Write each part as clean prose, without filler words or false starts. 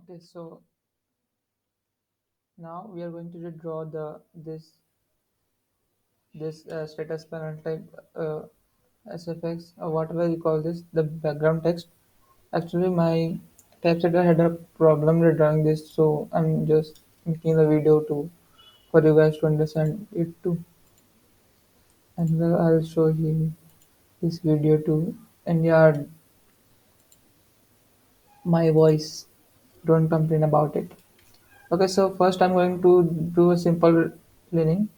Okay, so now we are going to draw this status panel type uh, SFX or whatever you call this, the background text. Actually, my typesetter had a problem redrawing this, so I'm just making the video to for you guys to understand it too. And well, I'll show you this video too. And yeah, my voice, don't complain about it. Okay, so first I'm going to do a simple cleaning.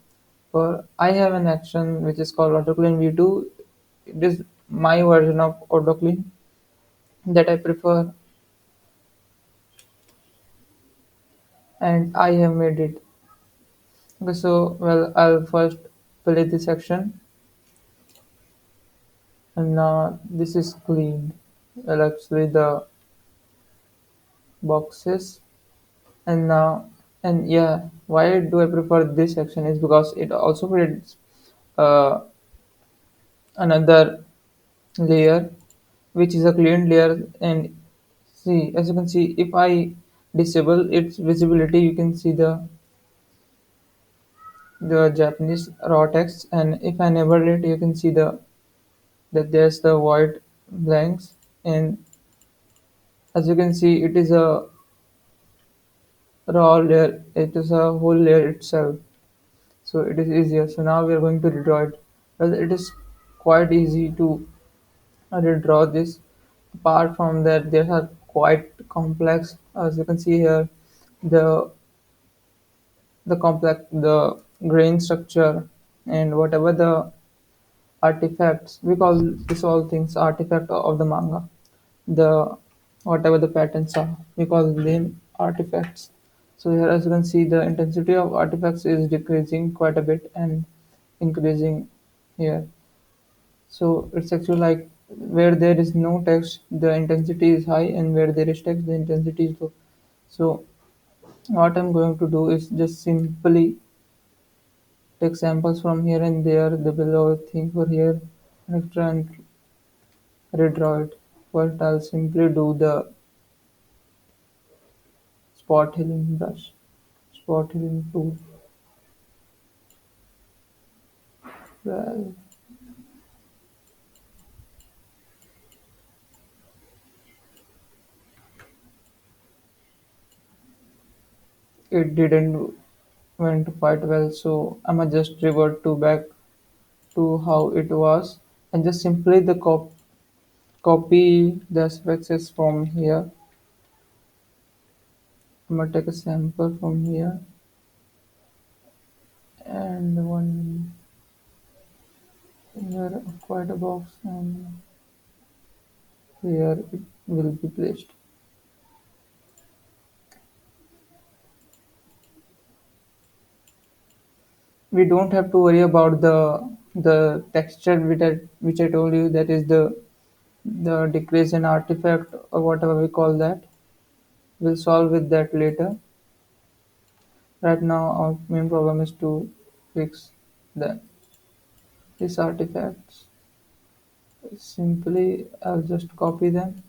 For I have an action which is called AutoClean V2. It is my version of AutoClean that I prefer, and I have made it. Okay, so well, I'll first play this section, and now this is cleaned. Well, actually the boxes, and now and yeah, why do I prefer this section is because it also creates uh, another layer which is a clean layer. And see, as you can see, if I disable its visibility, you can see the Japanese raw text, and if I enable it, you can see that there's the white blanks. And as you can see, it is a raw layer, it is a whole layer itself, so it is easier. So now we are going to redraw it. Well, it is quite easy to redraw this. Apart from that, they are quite complex. As you can see here, the the grain structure, and whatever the artifacts, we call this all things artifact of the manga. The whatever the patterns are, we call them artifacts. So here, as you can see, the intensity of artifacts is decreasing quite a bit and increasing here. So it's actually like where there is no text, the intensity is high, and where there is text, the intensity is low. So what I'm going to do is just simply take samples from here and there, the below thing for here, and try and redraw it. First, I'll simply do the spot healing brush, spot healing tool. Well, it didn't went quite well, so I'ma just revert to back to how it was, and just simply the copy the aspects from here. I'm gonna take a sample from here and one here, quite a box, and here it will be placed. We don't have to worry about the texture which I told you, that is the decrease in artifact or whatever we call that. We'll solve with that later. Right now our main problem is to fix the these artifacts. Simply I'll just copy them.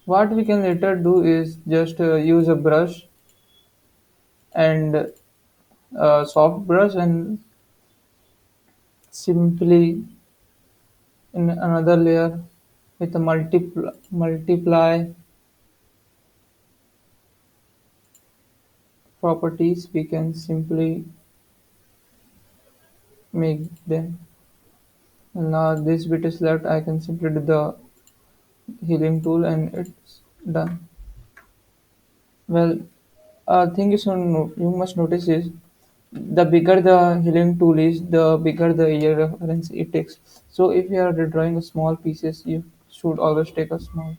What we can later do is just use a brush and a soft brush, and simply in another layer with a multiply properties, we can simply make them. And now this bit is left, I can simply do the healing tool and it's done. Well, thing you must notice is the bigger the healing tool is, the bigger the area reference it takes. So if you are drawing small pieces, you should always take a small.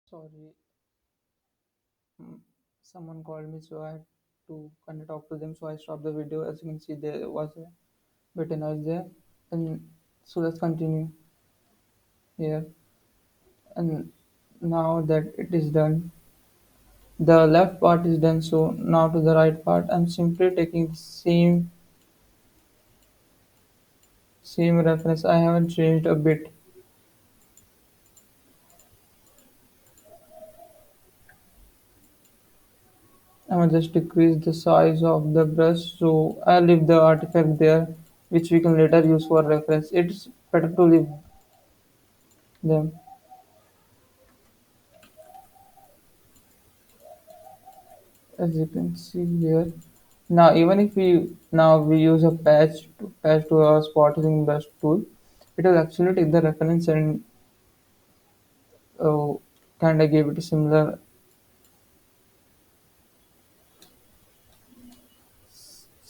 Sorry, mm, someone called me, so I had to kind of talk to them. So I stopped the video. As you can see, there was a bit of noise there. And so let's continue here. And now that it is done, the left part is done. So now to the right part, I'm simply taking the Same reference. I haven't changed a bit. I will just decrease the size of the brush, so I leave the artifact there, which we can later use for reference. It's better to leave them, as you can see here. Now, even if we use a patch to our spotting brush tool, it will actually take the reference and uh, kind of give it a similar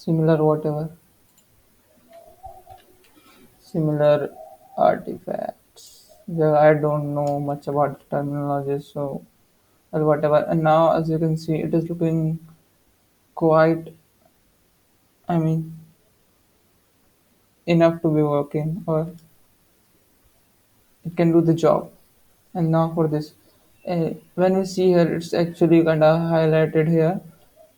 whatever, similar artifacts. Yeah, I don't know much about the terminology, so or whatever. And now, as you can see, it is looking quite, I mean, enough to be working, or it can do the job. And now for this, when we see here, it's actually kind of highlighted here.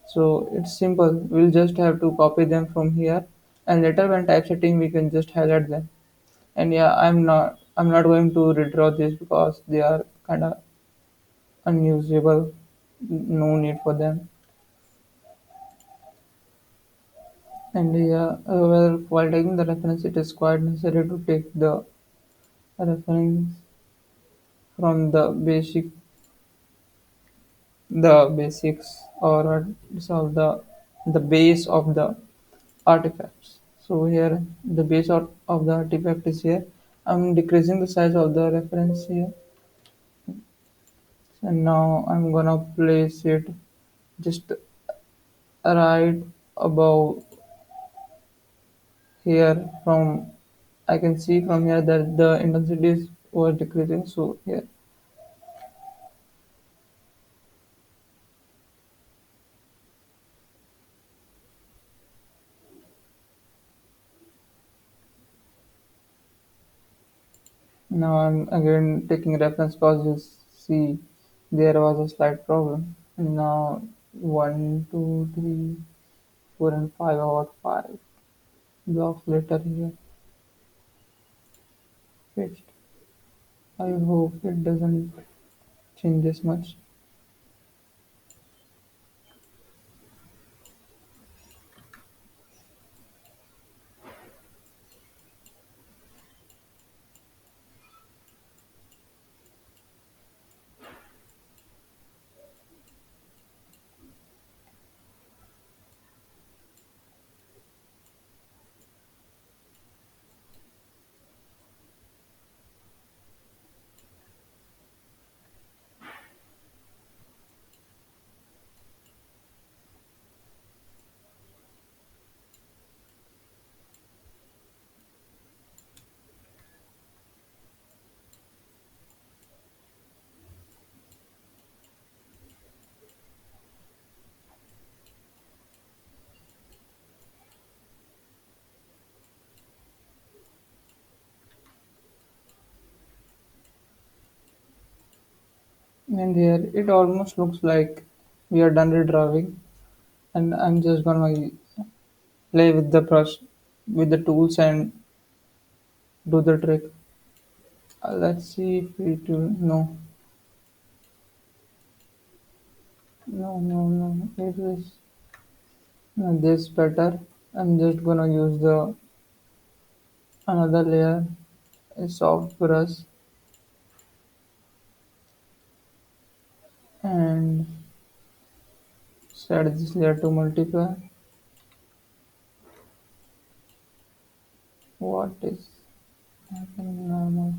So it's simple. We'll just have to copy them from here, and later when typesetting, we can just highlight them. And yeah, I'm not going to redraw this because they are kind of unusable. No need for them. And yeah, well, while taking the reference, it is quite necessary to take the reference from the basics, or solve the base of the artifacts. So here the base of the artifact is here. I'm decreasing the size of the reference here, and now I'm gonna place it just right above here. From I can see from here that the intensity is was decreasing. So here now I'm again taking reference because you see there was a slight problem. And now 1, 2, 3, 4, and 5, about 5 blocks later here fixed. I hope it doesn't change this much. And here it almost looks like we are done redrawing, and I'm just gonna play with the brush, with the tools, and do the trick. Let's see if it will. No, no, no, no. It is this better. I'm just gonna use the another layer, a soft brush, and set this layer to multiply. What is happening? Normal,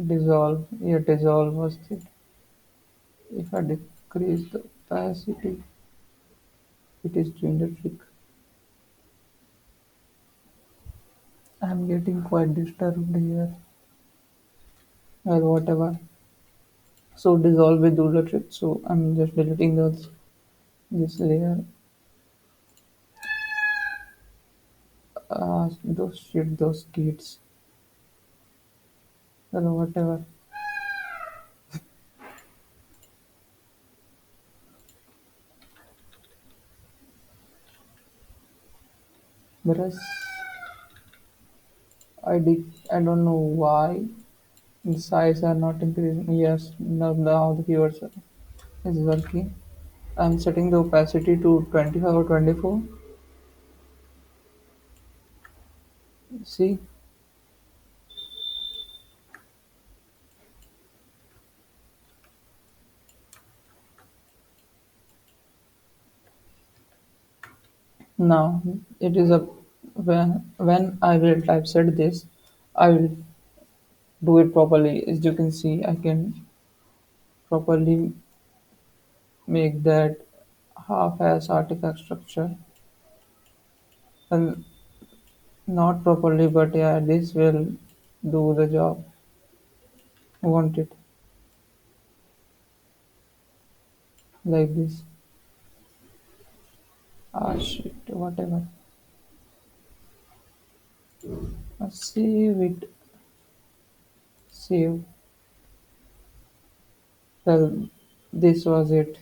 dissolve. Yeah, dissolve was it. If I decrease the opacity, it is doing the trick. I'm getting quite disturbed here. Well, whatever. So dissolve will do the trick. So I'm just deleting this layer. Those kids. Well, whatever. Whereas I don't know why the size are not increasing. Yes, now the keywords is working. I'm setting the opacity to 25 or 24. See, now it is a when I will typeset this, I will do it properly. As you can see, I can properly make that half as artifact structure and not properly, but yeah, this will do the job. Want it like this. Ah shit, whatever. Save it. Save. Well, this was it.